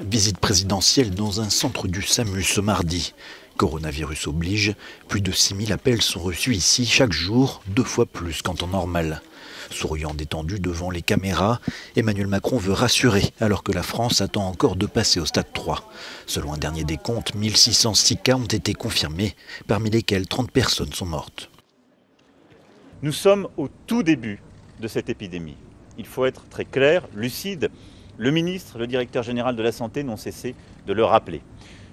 Visite présidentielle dans un centre du SAMU ce mardi. Coronavirus oblige, plus de 6000 appels sont reçus ici chaque jour, 2 fois plus qu'en temps normal. Souriant détendu devant les caméras, Emmanuel Macron veut rassurer alors que la France attend encore de passer au stade 3. Selon un dernier décompte, 1606 cas ont été confirmés, parmi lesquels 30 personnes sont mortes. Nous sommes au tout début de cette épidémie. Il faut être très clair, lucide. Le ministre, le directeur général de la Santé n'ont cessé de le rappeler.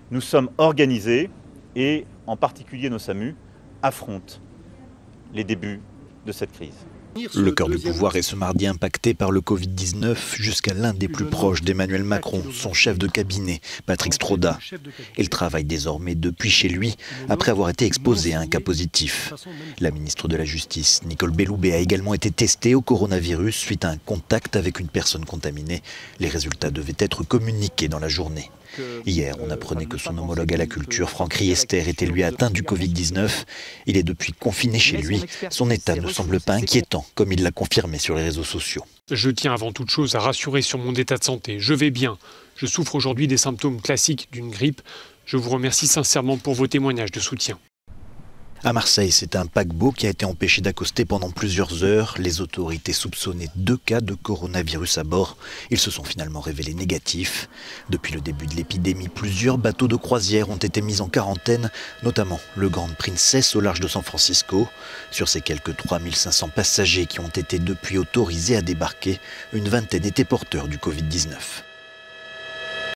Nous sommes organisés et, en particulier nos SAMU, affrontent les débuts de cette crise. Le cœur du pouvoir est ce mardi impacté par le Covid-19 jusqu'à l'un des plus proches d'Emmanuel Macron, son chef de cabinet, Patrick Stroda. Il travaille désormais depuis chez lui, après avoir été exposé à un cas positif. La ministre de la Justice, Nicole Belloubet, a également été testée au coronavirus suite à un contact avec une personne contaminée. Les résultats devaient être communiqués dans la journée. Hier, on apprenait que son homologue à la culture, Franck Riester, était lui atteint du Covid-19. Il est depuis confiné chez lui. Son état ne semble pas inquiétant, comme il l'a confirmé sur les réseaux sociaux. Je tiens avant toute chose à rassurer sur mon état de santé. Je vais bien. Je souffre aujourd'hui des symptômes classiques d'une grippe. Je vous remercie sincèrement pour vos témoignages de soutien. À Marseille, c'est un paquebot qui a été empêché d'accoster pendant plusieurs heures. Les autorités soupçonnaient 2 cas de coronavirus à bord. Ils se sont finalement révélés négatifs. Depuis le début de l'épidémie, plusieurs bateaux de croisière ont été mis en quarantaine, notamment le Grand Princess au large de San Francisco. Sur ces quelques 3500 passagers qui ont été depuis autorisés à débarquer, une vingtaine étaient porteurs du Covid-19.